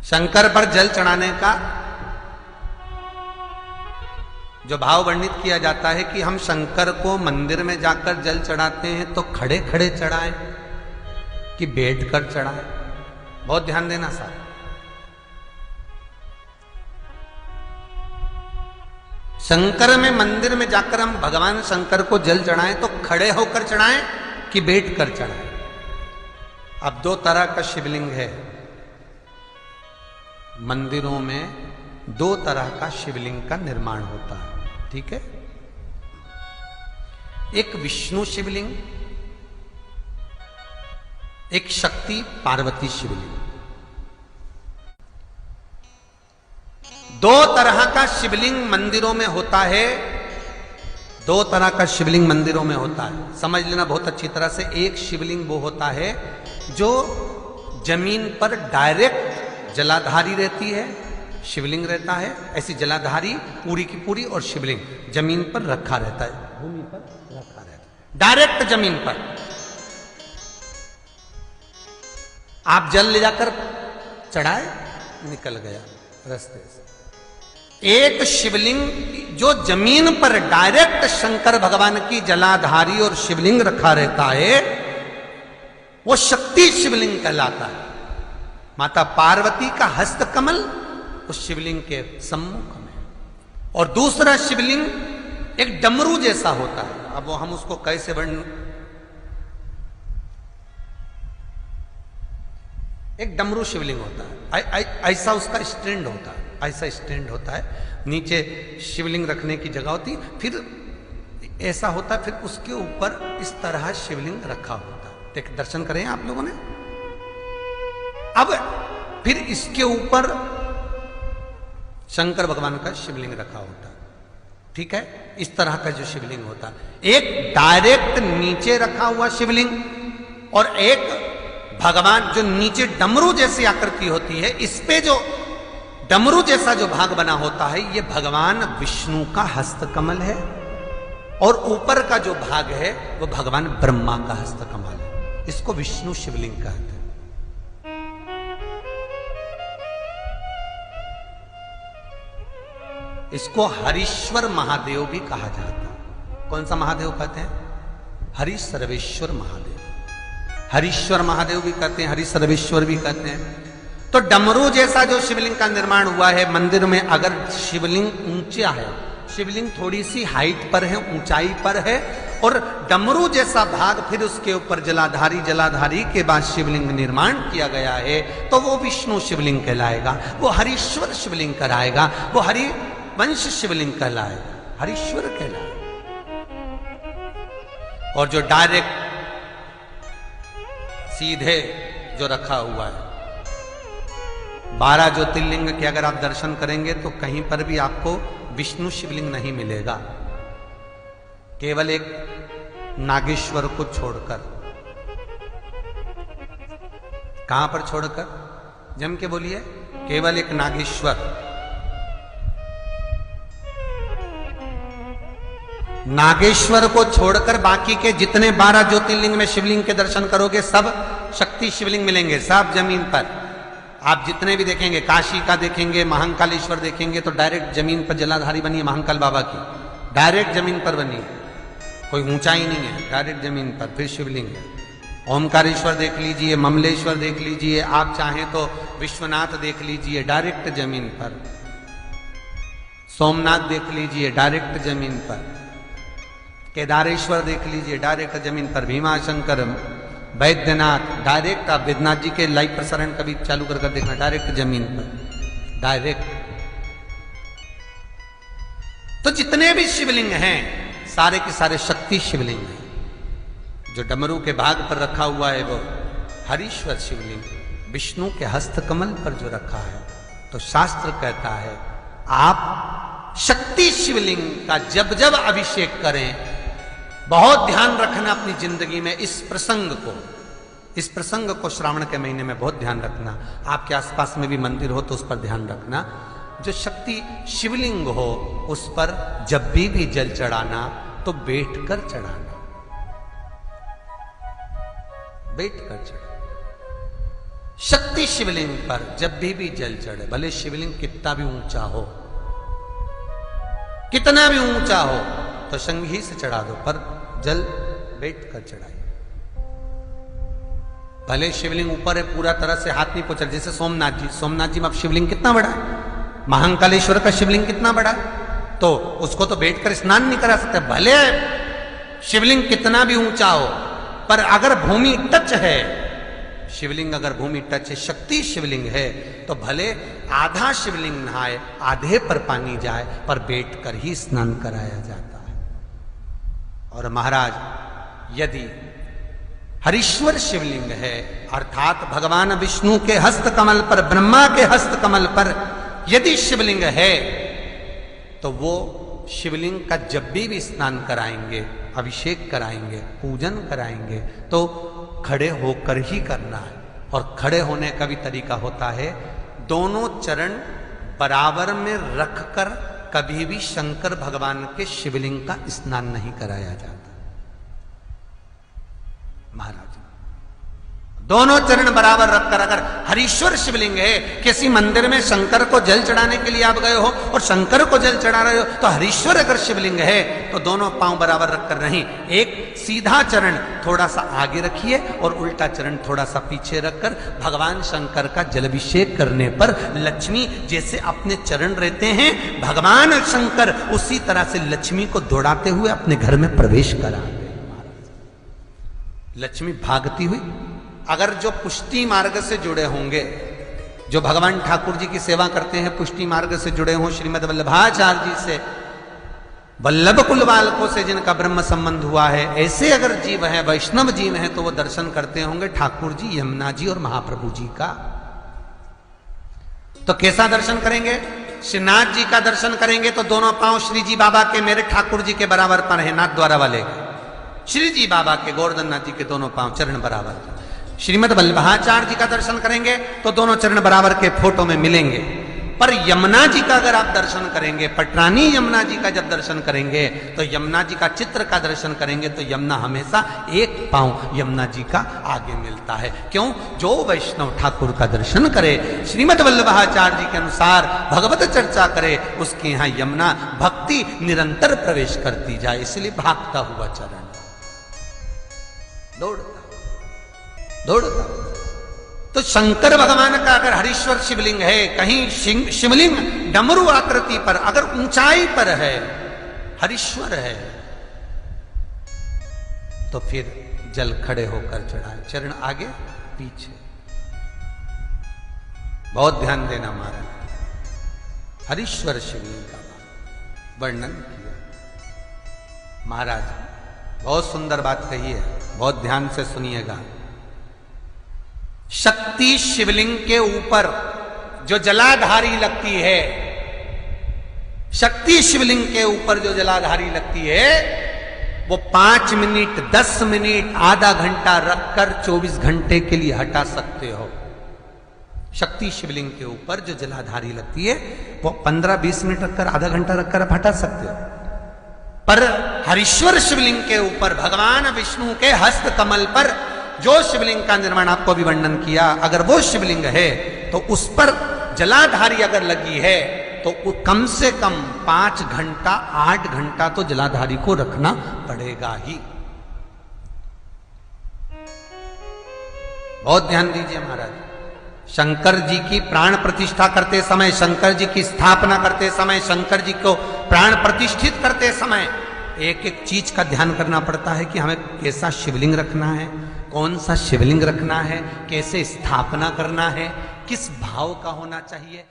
शंकर पर जल चढ़ाने का जो भाव वर्णित किया जाता है कि हम शंकर को मंदिर में जाकर जल चढ़ाते हैं तो खड़े खड़े चढ़ाएं कि बैठ कर चढ़ाएं। बहुत ध्यान देना साहब। शंकर में मंदिर में जाकर हम भगवान शंकर को जल चढ़ाएं तो खड़े होकर चढ़ाएं कि बैठ कर चढ़ाएं। अब दो तरह का शिवलिंग है मंदिरों में, दो तरह का शिवलिंग का निर्माण होता है, ठीक है। एक विष्णु शिवलिंग, एक शक्ति पार्वती शिवलिंग। दो तरह का शिवलिंग मंदिरों में होता है, दो तरह का शिवलिंग मंदिरों में होता है, समझ लेना बहुत अच्छी तरह से। एक शिवलिंग वो होता है जो जमीन पर डायरेक्ट जलाधारी रहती है, शिवलिंग रहता है, ऐसी जलाधारी पूरी की पूरी, और शिवलिंग जमीन पर रखा रहता है, भूमि पर रखा रहता है, डायरेक्ट जमीन पर। आप जल ले जाकर चढ़ाए, निकल गया रास्ते से। एक शिवलिंग जो जमीन पर डायरेक्ट शंकर भगवान की जलाधारी और शिवलिंग रखा रहता है, वो शक्ति शिवलिंग कहलाता है। माता पार्वती का हस्त कमल उस शिवलिंग के सम्मुख में, और दूसरा शिवलिंग एक डमरू जैसा होता है। अब वो हम उसको कैसे वर्णन, एक डमरू शिवलिंग होता है, ऐसा उसका स्टैंड होता है, ऐसा स्टैंड होता है, नीचे शिवलिंग रखने की जगह होती, फिर ऐसा होता है, फिर उसके ऊपर इस तरह शिवलिंग रखा होता है। देख, दर्शन करें आप लोगों ने। अब फिर इसके ऊपर शंकर भगवान का शिवलिंग रखा होता है, ठीक है। इस तरह का जो शिवलिंग होता है, एक डायरेक्ट नीचे रखा हुआ शिवलिंग, और एक भगवान जो नीचे डमरू जैसी आकृति होती है, इस पे जो डमरू जैसा जो भाग बना होता है, ये भगवान विष्णु का हस्तकमल है, और ऊपर का जो भाग है वो भगवान ब्रह्मा का हस्तकमल है। इसको विष्णु शिवलिंग कहते हैं। इसको हरीश्वर महादेव भी कहा जाता है। कौन सा महादेव कहते हैं? हरि सर्वेश्वर महादेव। हरीश्वर महादेव भी कहते हैं, हरि सर्वेश्वर भी कहते हैं। तो डमरू जैसा जो शिवलिंग का निर्माण हुआ है मंदिर में, अगर शिवलिंग ऊंचा है, शिवलिंग थोड़ी सी हाइट पर है, ऊंचाई पर है, और डमरू जैसा भाग फिर उसके ऊपर जलाधारी के बाद शिवलिंग निर्माण किया गया है, तो वो विष्णु शिवलिंग कहलाएगा, वो हरीश्वर शिवलिंग कहलाएगा, वो हरिवंश शिवलिंग कहलाएगा, हरीश्वर कहलाएगा। और जो डायरेक्ट सीधे जो रखा हुआ है, 12 ज्योतिर्लिंग के अगर आप दर्शन करेंगे तो कहीं पर भी आपको विष्णु शिवलिंग नहीं मिलेगा, केवल एक नागेश्वर को छोड़कर। कहां पर छोड़कर? जम के बोलिए। केवल एक नागेश्वर, नागेश्वर को छोड़कर बाकी के जितने 12 ज्योतिर्लिंग में शिवलिंग के दर्शन करोगे सब शक्ति शिवलिंग मिलेंगे, सब जमीन पर। आप जितने भी देखेंगे, काशी का देखेंगे, महाकालेश्वर देखेंगे, तो डायरेक्ट जमीन पर जलाधारी बनी है महाकाल बाबा की, डायरेक्ट जमीन पर बनी है, कोई ऊंचाई नहीं है, डायरेक्ट जमीन पर फिर शिवलिंग है। ओमकारेश्वर देख लीजिए, ममलेश्वर देख लीजिए, आप चाहें तो विश्वनाथ देख लीजिए, डायरेक्ट जमीन पर। सोमनाथ देख लीजिए, डायरेक्ट जमीन पर। केदारेश्वर देख लीजिए, डायरेक्ट जमीन पर। भीमाशंकर, वैद्यनाथ, डायरेक्ट। आप वैद्यनाथ जी के लाइव प्रसारण कभी चालू कर देखना, डायरेक्ट जमीन पर, डायरेक्ट। तो जितने भी शिवलिंग हैं सारे के सारे शक्ति शिवलिंग हैं। जो डमरू के भाग पर रखा हुआ है वो हरीश्वर शिवलिंग, विष्णु के हस्तकमल पर जो रखा है, तो शास्त्र कहता है आप शक्ति शिवलिंग का जब जब अभिषेक करें, बहुत ध्यान रखना अपनी जिंदगी में इस प्रसंग को श्रावण के महीने में बहुत ध्यान रखना। आपके आसपास में भी मंदिर हो तो उस पर ध्यान रखना। जो शक्ति शिवलिंग हो उस पर जब भी जल चढ़ाना तो बैठकर चढ़ाना, बैठकर चढ़ाना। शक्ति शिवलिंग पर जब भी जल चढ़े, भले शिवलिंग कितना भी ऊंचा हो, कितना भी ऊंचा हो, तो संघी से चढ़ा दो, पर जल बैठ कर चढ़ाइए। भले शिवलिंग ऊपर है, पूरा तरह से हाथ नहीं पहुंचा, जैसे सोमनाथ जी में अब शिवलिंग कितना बड़ा है, महाकालेश्वर का शिवलिंग कितना बड़ा है, तो उसको तो बैठकर स्नान नहीं करा सकते। भले शिवलिंग कितना भी ऊंचा हो, पर अगर भूमि टच है, शिवलिंग अगर भूमि टच है, शक्ति शिवलिंग है, तो भले आधा शिवलिंग नहाए, आधे पर पानी जाए, पर बैठकर ही स्नान कराया जाता है। और महाराज यदि हरीश्वर शिवलिंग है, अर्थात भगवान विष्णु के हस्त कमल पर, ब्रह्मा के हस्त कमल पर यदि शिवलिंग है, तो वो शिवलिंग का जब भी स्नान कराएंगे, अभिषेक कराएंगे, पूजन कराएंगे, तो खड़े होकर ही करना है। और खड़े होने का भी तरीका होता है, दोनों चरण बराबर में रखकर कभी भी शंकर भगवान के शिवलिंग का स्नान नहीं कराया जाता। महाराज दोनों चरण बराबर रखकर, अगर हरीश्वर शिवलिंग है, किसी मंदिर में शंकर को जल चढ़ाने के लिए आप गए हो और शंकर को जल चढ़ा रहे हो, तो हरीश्वर अगर शिवलिंग है तो दोनों पांव बराबर रखकर नहीं, एक सीधा चरण थोड़ा सा आगे रखिए और उल्टा चरण थोड़ा सा पीछे रखकर भगवान शंकर का जलाभिषेक करने पर लक्ष्मी जैसे अपने चरण रहते हैं, भगवान शंकर उसी तरह से लक्ष्मी को दौड़ाते हुए अपने घर में प्रवेश करा। लक्ष्मी भागती हुई, अगर जो पुष्टि मार्ग से जुड़े होंगे, जो भगवान ठाकुर जी की सेवा करते हैं, पुष्टि मार्ग से जुड़े हों, श्रीमद वल्लभाचार्य जी से, वल्लभ कुल बालकों से जिनका ब्रह्म संबंध हुआ है, ऐसे अगर जीव हैं, वैष्णव जीव हैं, तो वो दर्शन करते होंगे ठाकुर जी, यमुना जी और महाप्रभु जी का। तो कैसा दर्शन करेंगे? श्रीनाथ जी का दर्शन करेंगे तो दोनों पांव श्री जी बाबा के, मेरे ठाकुर जी के बराबर पर है, नाथ द्वारा वाले श्री जी बाबा के, गोवर्धन नाथ जी के दोनों पांव चरण बराबर। श्रीमद वल्लभाचार्य जी का दर्शन करेंगे तो दोनों चरण बराबर के फोटो में मिलेंगे। पर यमुना जी का अगर आप दर्शन करेंगे, पटरानी यमुना जी का जब दर्शन करेंगे, तो यमुना जी का चित्र का दर्शन करेंगे, तो यमुना हमेशा एक पांव यमुना जी का आगे मिलता है। क्यों? जो वैष्णव ठाकुर का दर्शन करे, श्रीमद वल्लभाचार्य जी के अनुसार भगवत चर्चा करे, उसके यहाँ यमुना भक्ति निरंतर प्रवेश करती जाए, इसलिए भागता हुआ चरण, दौड़ता। तो शंकर भगवान का अगर हरीश्वर शिवलिंग है, कहीं शिवलिंग डमरू आकृति पर, अगर ऊंचाई पर है, हरीश्वर है, तो फिर जल खड़े होकर चढ़ाए, चरण आगे पीछे। बहुत ध्यान देना महाराज, हरीश्वर शिवलिंग का वर्णन किया महाराज, बहुत सुंदर बात कही है, बहुत ध्यान से सुनिएगा। शक्ति शिवलिंग के ऊपर जो जलाधारी लगती है, शक्ति शिवलिंग के ऊपर जो जलाधारी लगती है, वो 5 मिनट, 10 मिनट, आधा घंटा रखकर 24 घंटे के लिए हटा सकते हो। शक्ति शिवलिंग के ऊपर जो जलाधारी लगती है, वो 15-20 मिनट रखकर, आधा घंटा रखकर आप हटा सकते हो। पर हरीश्वर शिवलिंग के ऊपर, भगवान विष्णु के हस्त कमल पर जो शिवलिंग का निर्माण आपको अभी वर्णन किया, अगर वो शिवलिंग है तो उस पर जलाधारी अगर लगी है, तो कम से कम 5 घंटा, 8 घंटा तो जलाधारी को रखना पड़ेगा ही। बहुत ध्यान दीजिए महाराज। शंकर जी की प्राण प्रतिष्ठा करते समय, शंकर जी की स्थापना करते समय, शंकर जी को प्राण प्रतिष्ठित करते समय एक एक चीज का ध्यान करना पड़ता है कि हमें कैसा शिवलिंग रखना है, कौन सा शिवलिंग रखना है, कैसे स्थापना करना है, किस भाव का होना चाहिए।